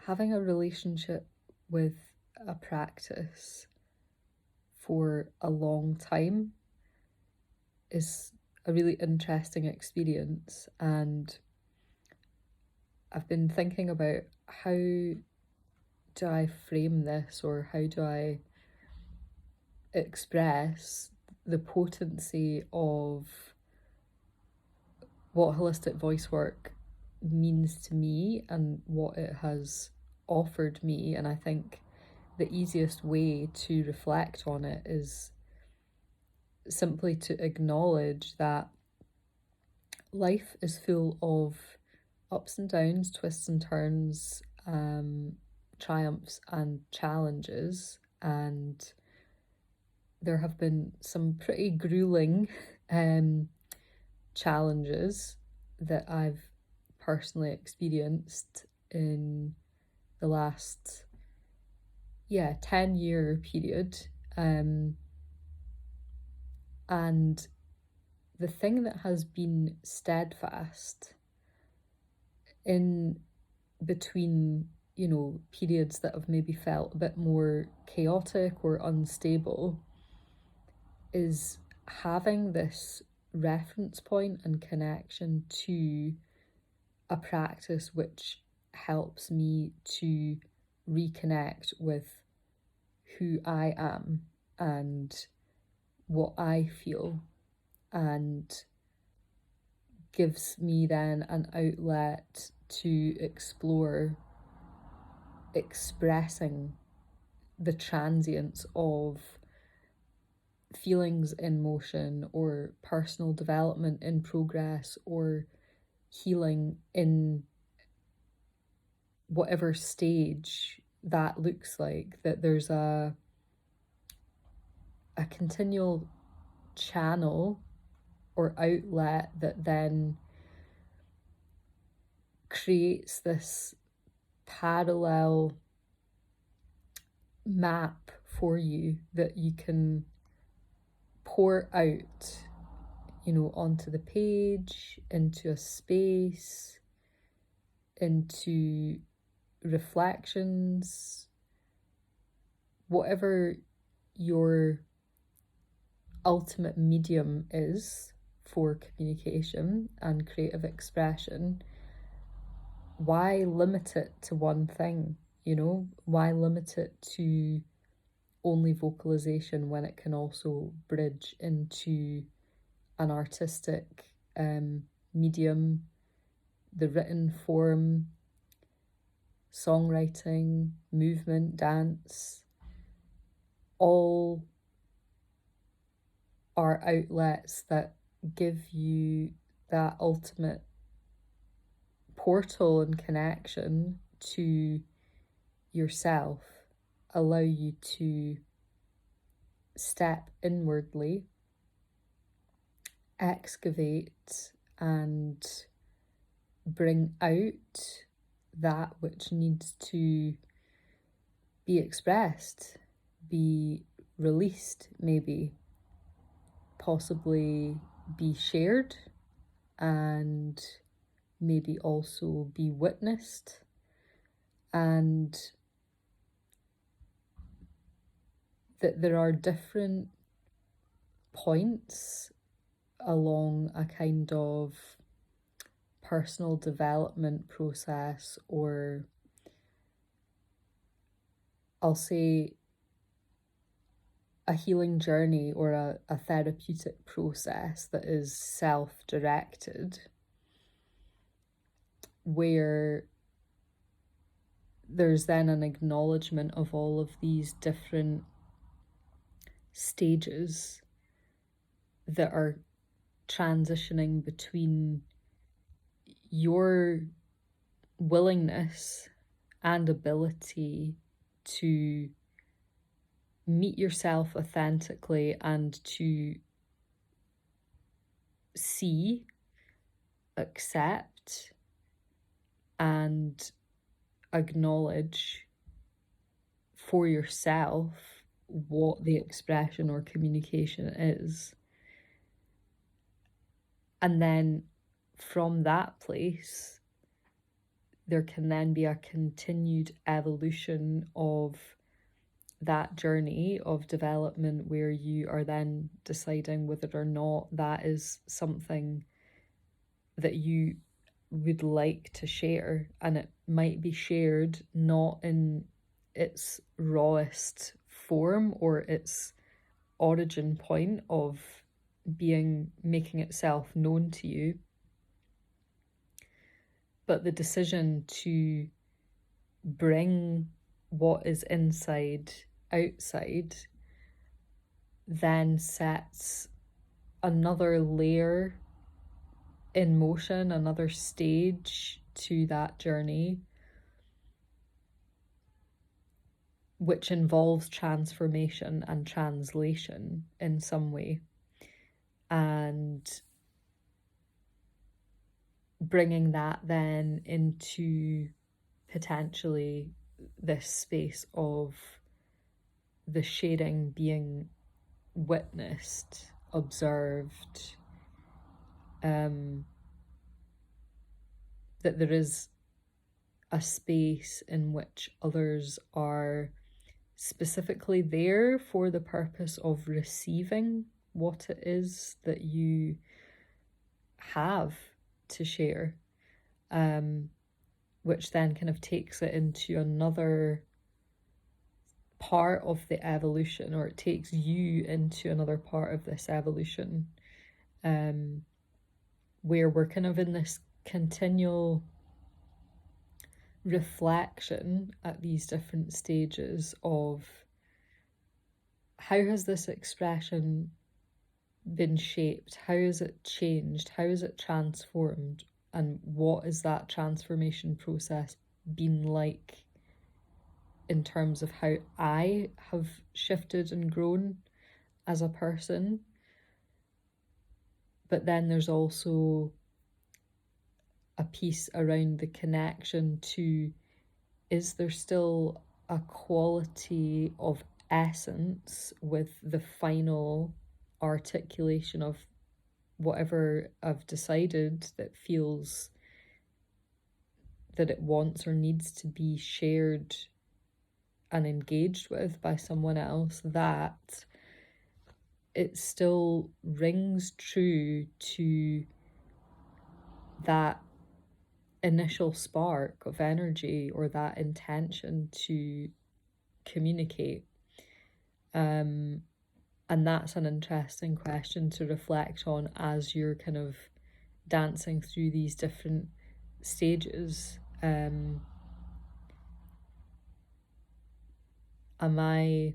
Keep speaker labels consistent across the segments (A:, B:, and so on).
A: having a relationship with a practice for a long time is a really interesting experience, and I've been thinking about how do I frame this, or how do I express the potency of what holistic voice work means to me and what it has offered me. And I think the easiest way to reflect on it is simply to acknowledge that life is full of ups and downs, twists and turns, triumphs and challenges. And there have been some pretty grueling challenges that I've personally experienced in the last 10-year period. And the thing that has been steadfast in between, periods that have maybe felt a bit more chaotic or unstable, is having this reference point and connection to a practice which helps me to reconnect with who I am and what I feel, and gives me then an outlet to explore expressing the transience of feelings in motion, or personal development in progress, or healing in whatever stage that looks like. That there's a continual channel or outlet that then creates this parallel map for you that you can pour out, onto the page, into a space, into reflections, whatever your ultimate medium is for communication and creative expression. Why limit it to one thing? Why limit it to only vocalization when it can also bridge into an artistic medium, the written form, songwriting, movement, dance? All are outlets that give you that ultimate portal and connection to yourself, allow you to step inwardly, excavate, and bring out that which needs to be expressed, be released, maybe, possibly be shared, and maybe also be witnessed. And that there are different points along a kind of personal development process, or I'll say a healing journey, or a therapeutic process that is self-directed, where there's then an acknowledgement of all of these different stages that are transitioning between your willingness and ability to meet yourself authentically and to see, accept, and acknowledge for yourself what the expression or communication is. And then from that place, there can then be a continued evolution of that journey of development where you are then deciding whether or not that is something that you would like to share. And it might be shared not in its rawest form or its origin point of making itself known to you, but the decision to bring what is inside outside then sets another layer in motion, another stage to that journey, which involves transformation and translation in some way. And bringing that then into potentially this space of the sharing being witnessed, observed, that there is a space in which others are specifically there for the purpose of receiving what it is that you have to share, which then kind of takes it into another part of the evolution, or it takes you into another part of this evolution, where we're kind of in this continual reflection at these different stages of how has this expression been shaped, how has it changed, how has it transformed, and what has that transformation process been like in terms of how I have shifted and grown as a person. But then there's also a piece around the connection to, is there still a quality of essence with the final articulation of whatever I've decided that feels that it wants or needs to be shared and engaged with by someone else, that it still rings true to that initial spark of energy or that intention to communicate. And that's an interesting question to reflect on as you're kind of dancing through these different stages. Am I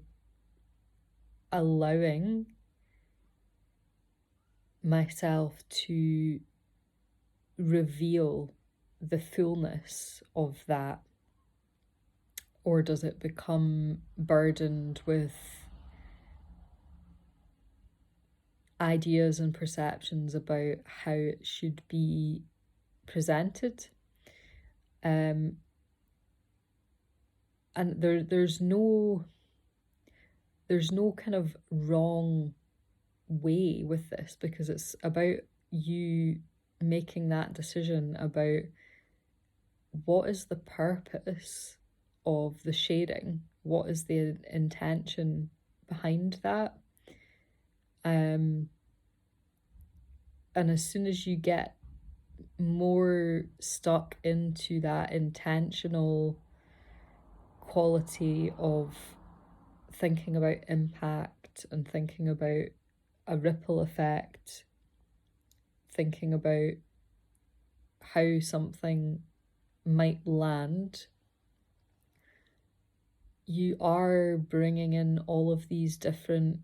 A: allowing myself to reveal the fullness of that, or does it become burdened with ideas and perceptions about how it should be presented? And there's no kind of wrong way with this, because it's about you making that decision about what is the purpose of the shading, what is the intention behind that. And as soon as you get more stuck into that intentional quality of thinking about impact and thinking about a ripple effect, thinking about how something might land, you are bringing in all of these different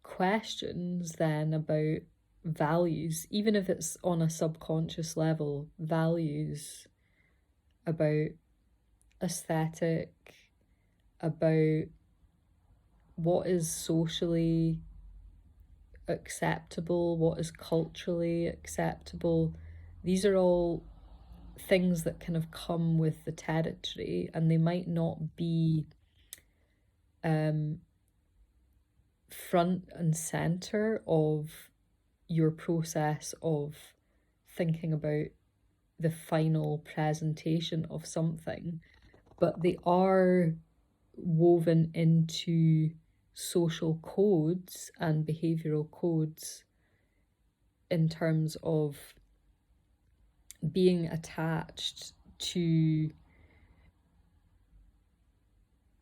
A: questions then about values, even if it's on a subconscious level, values about aesthetic, about what is socially acceptable, what is culturally acceptable. These are all things that kind of come with the territory, and they might not be front and center of your process of thinking about the final presentation of something, but they are woven into social codes and behavioral codes in terms of being attached to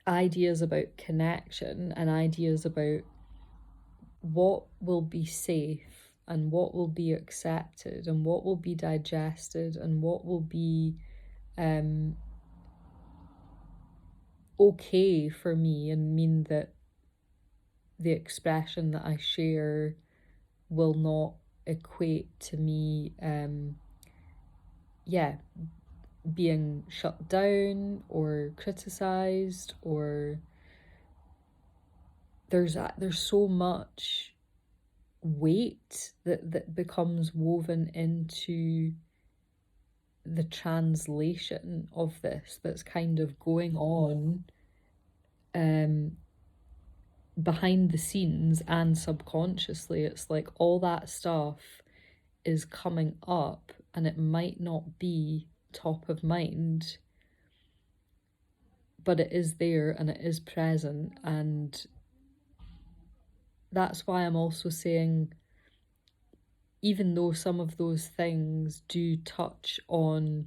A: ideas about connection and ideas about what will be safe and what will be accepted and what will be digested and what will be okay for me, and mean that the expression that I share will not equate to me being shut down or criticized, or there's so much weight that becomes woven into the translation of this that's kind of going on behind the scenes and subconsciously. It's like all that stuff is coming up and it might not be top of mind, but it is there and it is present. And that's why I'm also saying, even though some of those things do touch on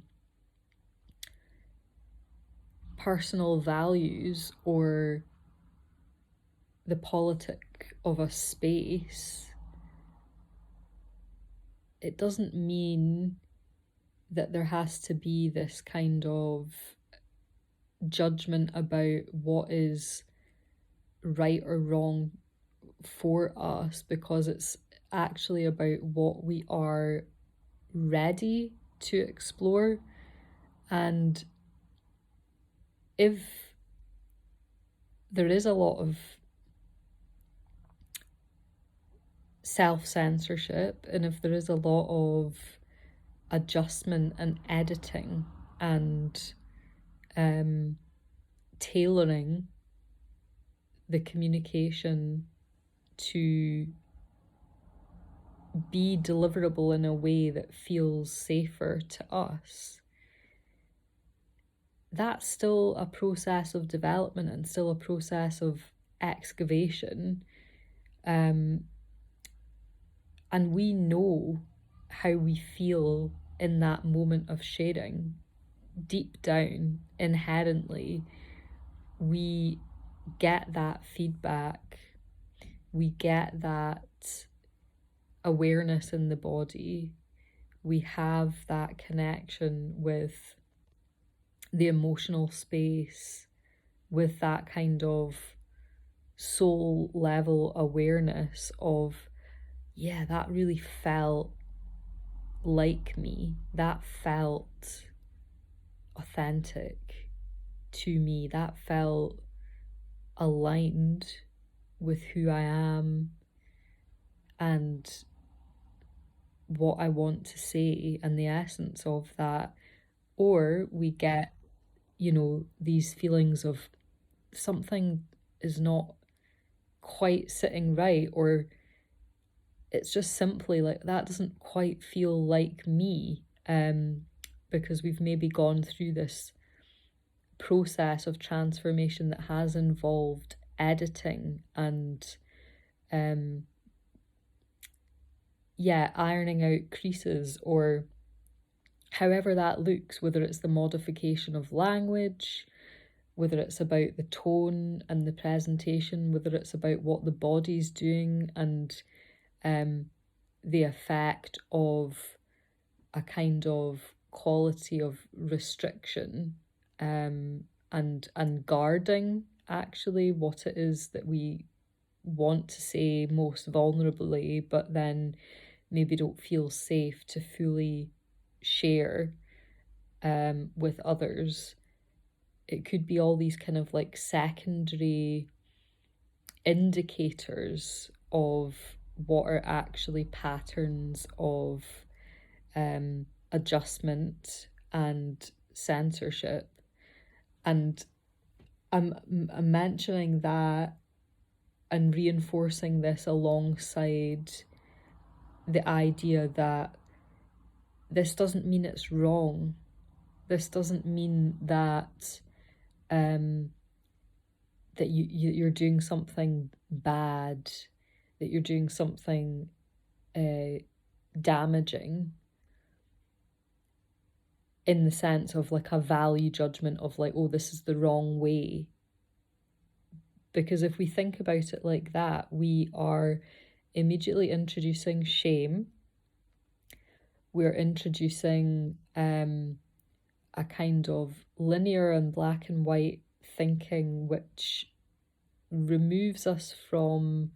A: personal values or the politic of a space, it doesn't mean that there has to be this kind of judgment about what is right or wrong for us, because it's actually about what we are ready to explore. And if there is a lot of self-censorship, and if there is a lot of adjustment and editing and tailoring the communication to be deliverable in a way that feels safer to us, that's still a process of development and still a process of excavation. And we know how we feel in that moment of sharing. Deep down, inherently, we get that feedback, we get that awareness in the body, we have that connection with the emotional space, with that kind of soul level awareness of, yeah, that really felt like me, that felt authentic to me, that felt aligned with who I am and what I want to say and the essence of that. Or we get, these feelings of something is not quite sitting right, or it's just simply like that doesn't quite feel like me, because we've maybe gone through this process of transformation that has involved editing and ironing out creases, or however that looks, whether it's the modification of language, whether it's about the tone and the presentation, whether it's about what the body's doing and the effect of a kind of quality of restriction, and guarding actually what it is that we want to say most vulnerably, but then maybe don't feel safe to fully share with others. It could be all these kind of like secondary indicators of what are actually patterns of adjustment and censorship. And I'm mentioning that and reinforcing this alongside the idea that this doesn't mean it's wrong. This doesn't mean that that you're doing something bad, that you're doing something damaging, in the sense of like a value judgment of like, oh, this is the wrong way. Because if we think about it like that, we are immediately introducing shame. We're introducing a kind of linear and black and white thinking, which removes us from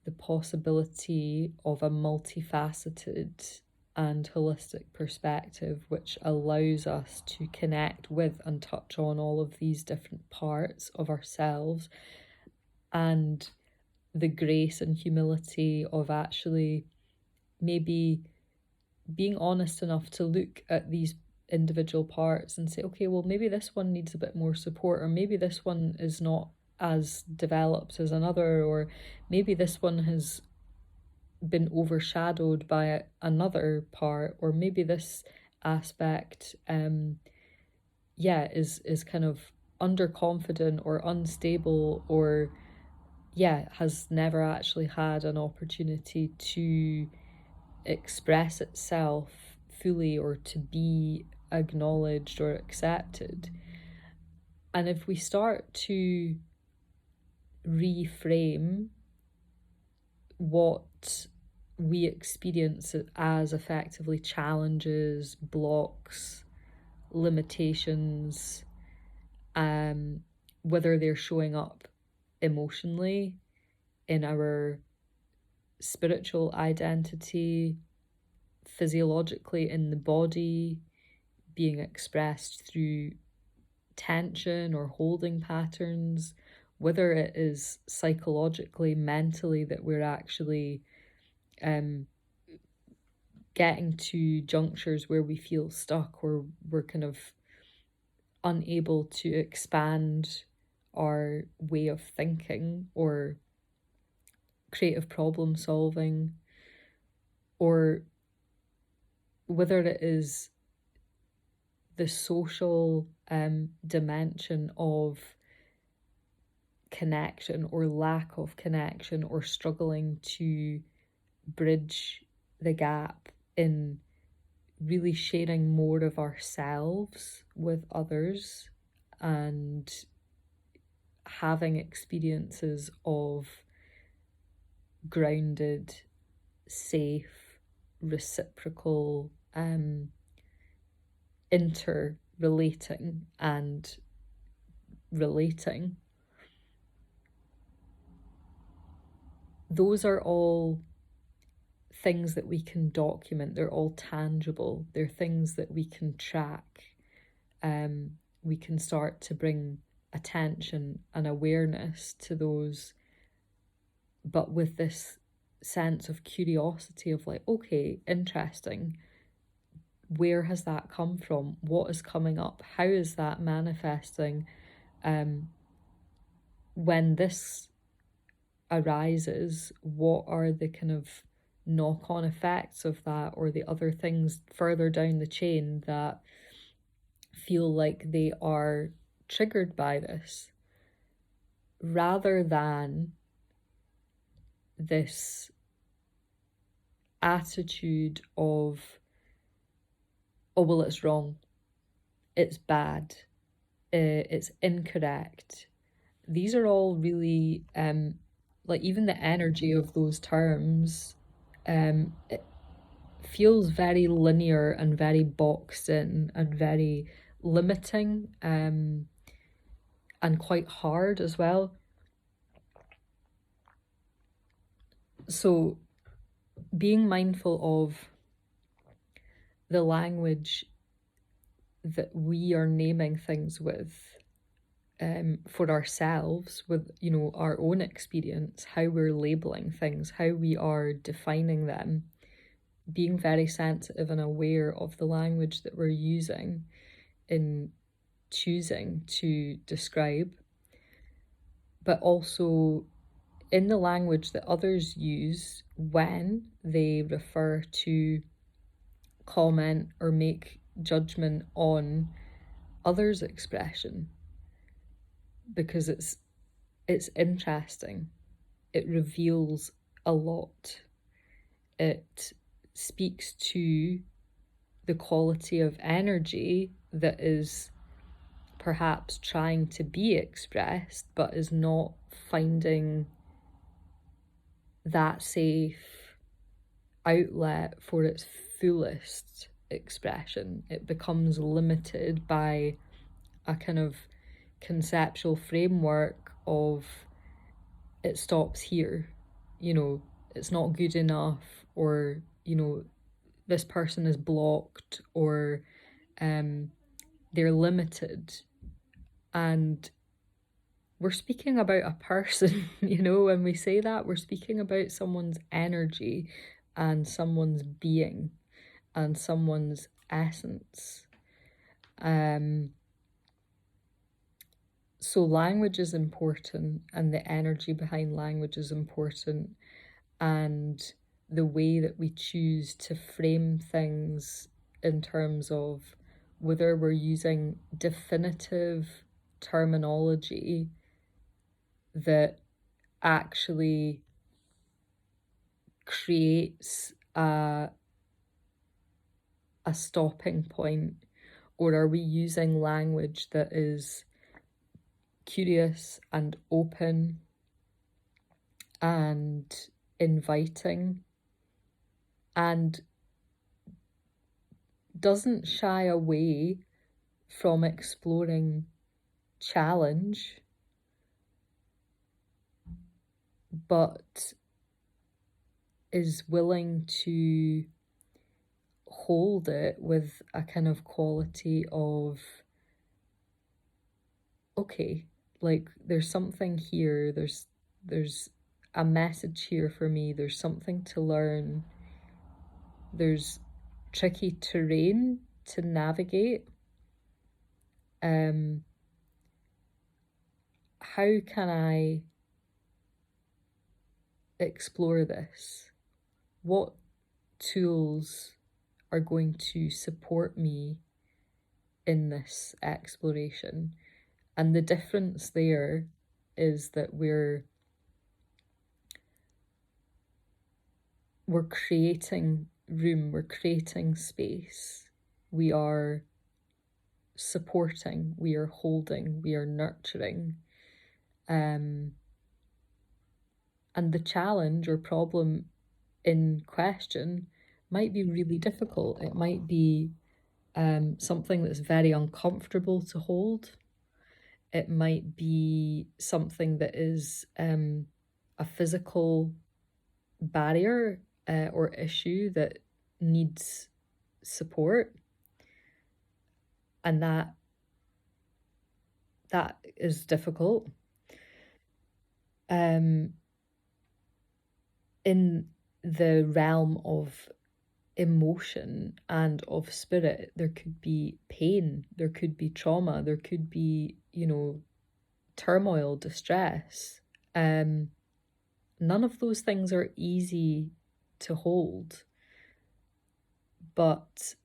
A: the possibility of a multifaceted and holistic perspective, which allows us to connect with and touch on all of these different parts of ourselves, and the grace and humility of actually maybe being honest enough to look at these individual parts and say, okay, well, maybe this one needs a bit more support, or maybe this one is not as developed as another, or maybe this one has been overshadowed by another part, or maybe this aspect is kind of underconfident or unstable, or has never actually had an opportunity to express itself fully or to be acknowledged or accepted. And if we start to reframe what we experience as effectively challenges, blocks, limitations, whether they're showing up emotionally in our spiritual identity, physiologically in the body, being expressed through tension or holding patterns, whether it is psychologically, mentally, that we're actually getting to junctures where we feel stuck, or we're kind of unable to expand our way of thinking or creative problem solving, or whether it is the social dimension of connection or lack of connection, or struggling to bridge the gap in really sharing more of ourselves with others and having experiences of grounded, safe, reciprocal interrelating and relating. Those are all things that we can document. They're all tangible. They're things that we can track. We can start to bring attention and awareness to those, but with this sense of curiosity of like, okay, interesting. Where has that come from? What is coming up? How is that manifesting? When this arises, what are the kind of knock-on effects of that, or the other things further down the chain that feel like they are triggered by this, rather than this attitude of, oh, well, it's wrong, it's bad, it's incorrect. These are all really, like, even the energy of those terms, it feels very linear and very boxed in and very limiting, and quite hard as well. So being mindful of the language that we are naming things with, for ourselves, with, you know, our own experience, how we're labeling things, how we are defining them, being very sensitive and aware of the language that we're using in choosing to describe, but also in the language that others use when they refer to comment or make judgment on others' expression, because it's interesting. It reveals a lot. It speaks to the quality of energy that is perhaps trying to be expressed but is not finding that safe outlet for its fullest expression. It becomes limited by a kind of conceptual framework of it stops here, it's not good enough, or, this person is blocked, or they're limited. And we're speaking about a person, when we say that, we're speaking about someone's energy and someone's being and someone's essence. So language is important, and the energy behind language is important, and the way that we choose to frame things in terms of whether we're using definitive terminology that actually creates a stopping point, or are we using language that is curious and open and inviting and doesn't shy away from exploring challenge, but is willing to hold it with a kind of quality of, okay, like there's something here, there's a message here for me, there's something to learn, there's tricky terrain to navigate. How can I explore this? What tools are going to support me in this exploration? And the difference there is that we're creating room, we're creating space, we are supporting, we are holding, we are nurturing. And the challenge or problem in question might be really difficult. It might be something that's very uncomfortable to hold. It might be something that is a physical barrier or issue that needs support. And that is difficult. In the realm of emotion and of spirit, there could be pain, there could be trauma, there could be, turmoil, distress. None of those things are easy to hold, but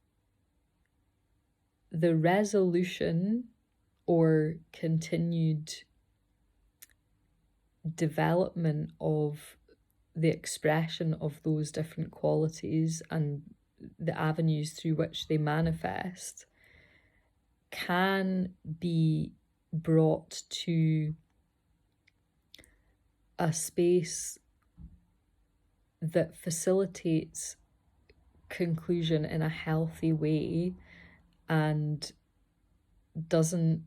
A: the resolution or continued development of the expression of those different qualities and the avenues through which they manifest can be brought to a space that facilitates conclusion in a healthy way and doesn't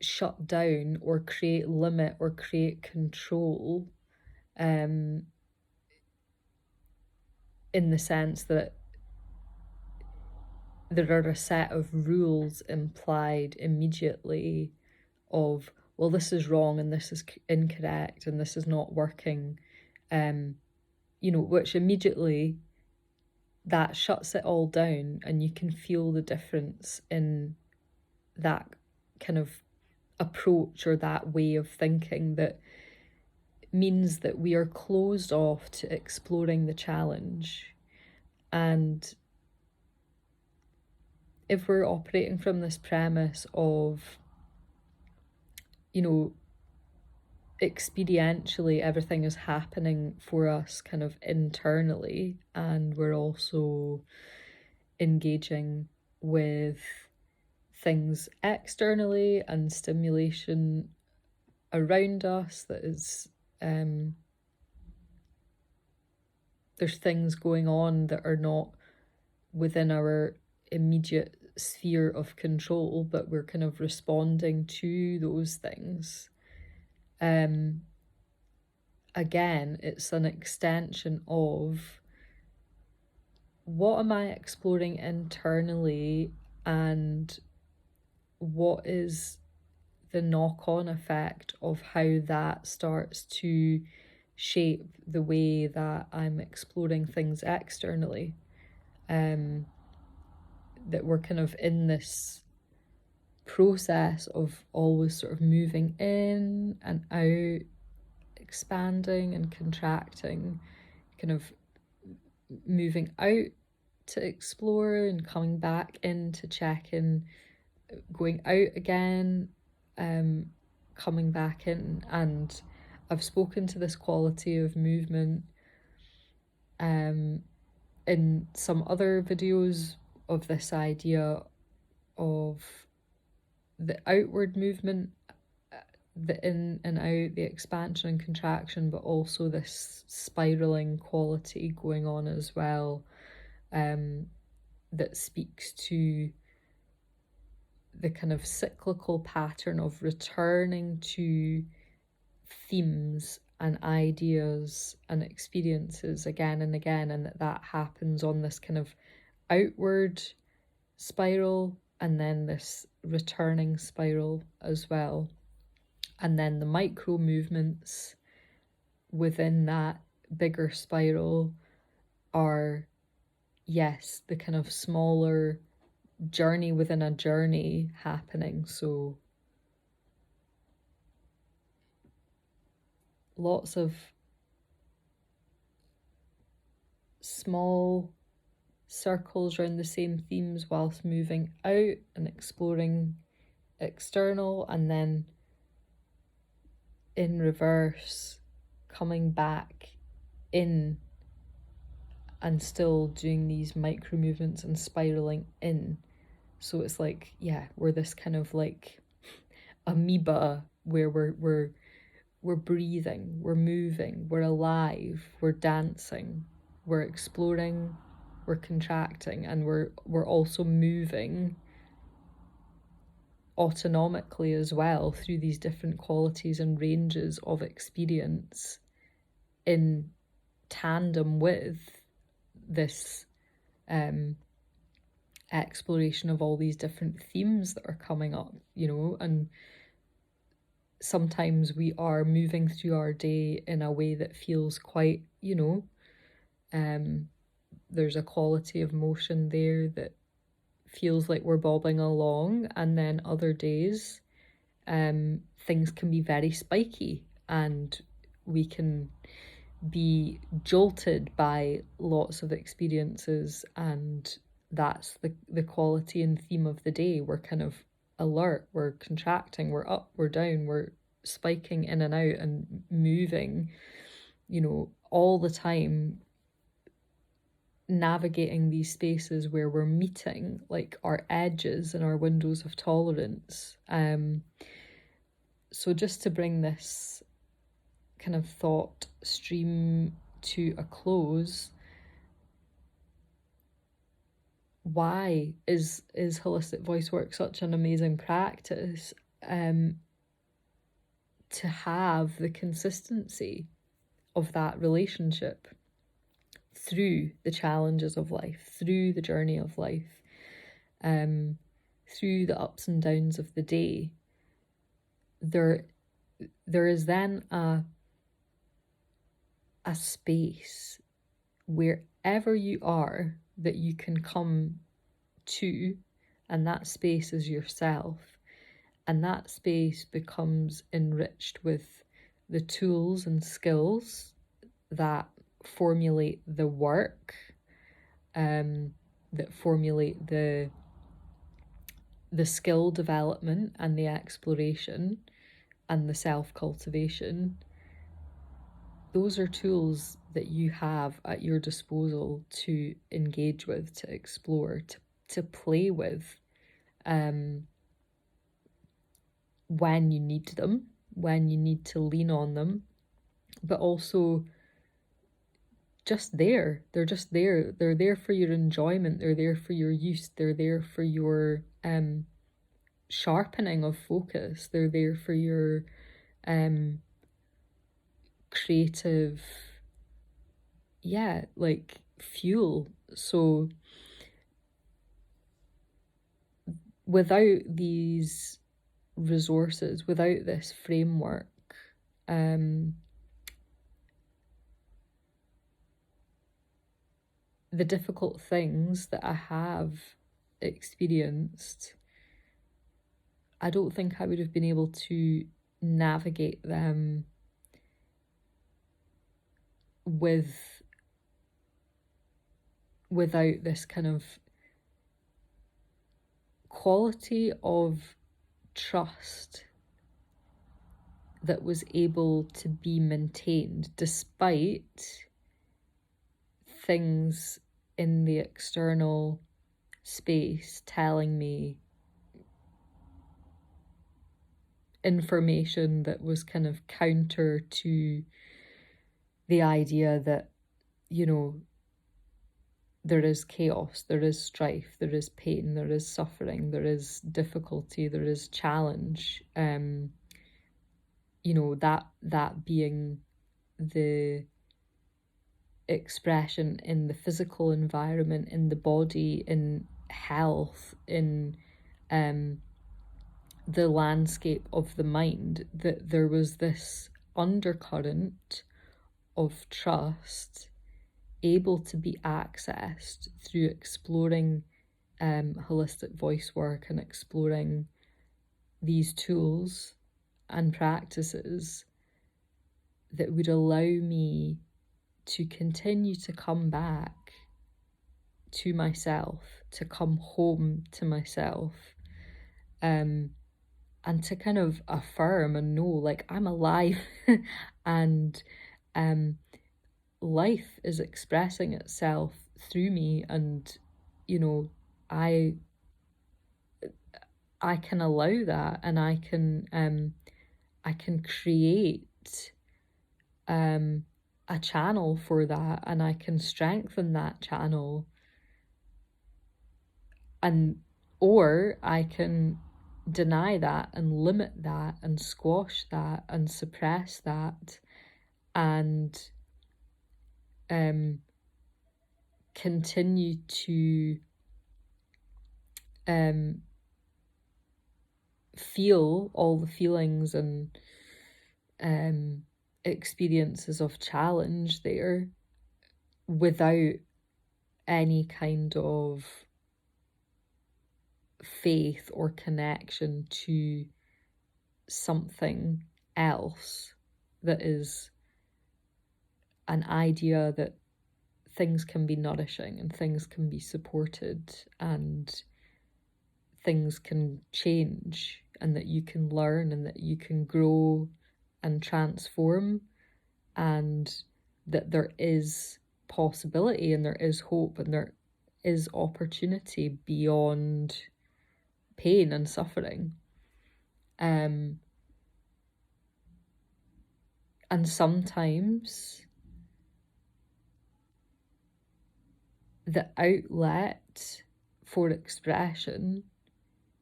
A: shut down or create limit or create control, in the sense that there are a set of rules implied immediately of, well, this is wrong and this is incorrect and this is not working, which immediately that shuts it all down, and you can feel the difference in that kind of approach or that way of thinking that means that we are closed off to exploring the challenge. And if we're operating from this premise of, you know, experientially everything is happening for us kind of internally, and we're also engaging with things externally and stimulation around us that is there's things going on that are not within our immediate sphere of control, but we're kind of responding to those things. Again, it's an extension of what am I exploring internally, and what is the knock-on effect of how that starts to shape the way that I'm exploring things externally. That we're kind of in this process of always sort of moving in and out, expanding and contracting, kind of moving out to explore and coming back in to check in, going out again, coming back in. And I've spoken to this quality of movement in some other videos, of this idea of the outward movement, the in and out, the expansion and contraction, but also this spiraling quality going on as well, that speaks to the kind of cyclical pattern of returning to themes and ideas and experiences again and again, and that happens on this kind of outward spiral and then this returning spiral as well. And then the micro movements within that bigger spiral are, yes, the kind of smaller journey within a journey happening. So lots of small circles around the same themes whilst moving out and exploring external, and then in reverse coming back in and still doing these micro movements and spiraling in. So it's like, yeah, we're this kind of like amoeba where we're breathing, we're moving, we're alive, we're dancing, we're exploring, we're contracting, and we're also moving autonomically as well through these different qualities and ranges of experience in tandem with this exploration of all these different themes that are coming up, and sometimes we are moving through our day in a way that feels quite, there's a quality of motion there that feels like we're bobbing along, and then other days things can be very spiky and we can be jolted by lots of experiences, and that's the quality and theme of the day. We're kind of alert, we're contracting, we're up, we're down, we're spiking in and out and moving, all the time, navigating these spaces where we're meeting like our edges and our windows of tolerance. So just to bring this kind of thought stream to a close, why is holistic voice work such an amazing practice? To have the consistency of that relationship through the challenges of life, through the journey of life, through the ups and downs of the day. There is then a space wherever you are that you can come to, and that space is yourself, and that space becomes enriched with the tools and skills that formulate the work that formulate the skill development and the exploration and the self-cultivation. Those are tools that you have at your disposal to engage with, to explore, to play with, when you need them, when you need to lean on them, but also just there. They're just there. They're there for your enjoyment. They're there for your use. They're there for your sharpening of focus. They're there for your creative, like fuel. So without these resources, without this framework, the difficult things that I have experienced, I don't think I would have been able to navigate them without this kind of quality of trust that was able to be maintained despite things in the external space telling me information that was kind of counter to the idea that, you know, there is chaos, there is strife, there is pain, there is suffering, there is difficulty, there is challenge. You know, that being the expression in the physical environment, in the body, in health, in the landscape of the mind, that there was this undercurrent of trust able to be accessed through exploring holistic voice work and exploring these tools and practices that would allow me to continue to come back to myself, to come home to myself, and to kind of affirm and know, like, I'm alive and life is expressing itself through me, and, you know, I can allow that, and I can create a channel for that, and I can strengthen that channel, or I can deny that and limit that and squash that and suppress that and continue to feel all the feelings and experiences of challenge there without any kind of faith or connection to something else that is an idea that things can be nourishing and things can be supported and things can change and that you can learn and that you can grow and transform, and that there is possibility and there is hope and there is opportunity beyond pain and suffering. And sometimes the outlet for expression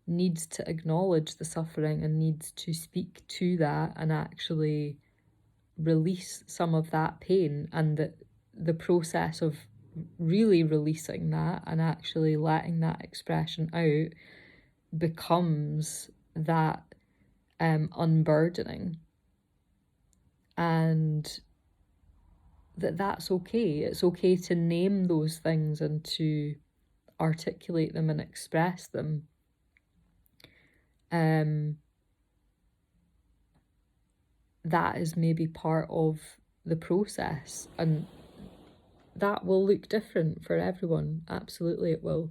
A: needs to acknowledge the suffering and needs to speak to that and actually release some of that pain, and that the process of really releasing that and actually letting that expression out becomes that unburdening, and that's okay. It's okay to name those things and to articulate them and express them. That is maybe part of the process, and that will look different for everyone. Absolutely, it will.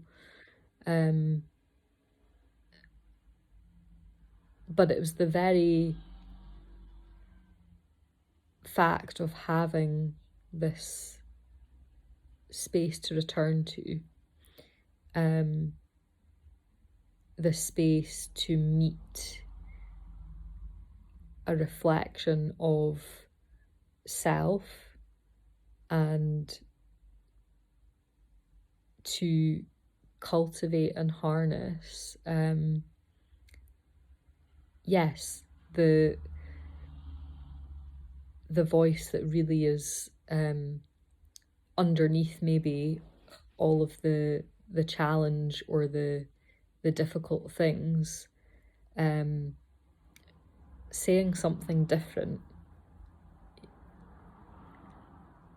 A: Um, but it was the very fact of having this space to return to, um, the space to meet a reflection of self and to cultivate and harness, yes, the voice that really is, underneath maybe all of the challenge or the difficult things, saying something different.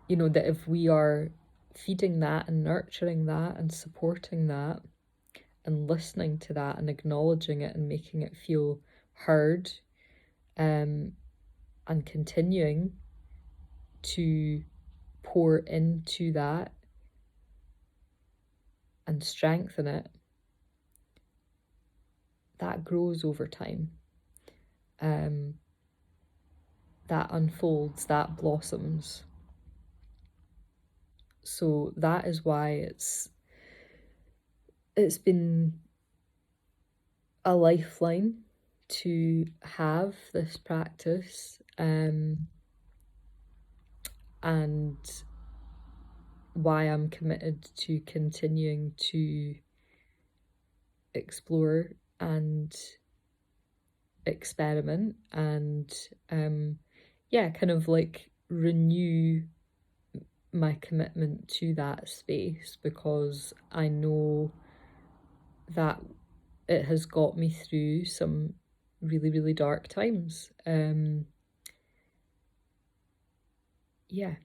A: You know, that if we are feeding that and nurturing that and supporting that and listening to that and acknowledging it and making it feel heard, and continuing to pour into that and strengthen it, that grows over time. That unfolds, that blossoms. So that is why it's been a lifeline to have this practice, and why I'm committed to continuing to explore and experiment and kind of like renew my commitment to that space, because I know that it has got me through some really, really dark times. Yeah.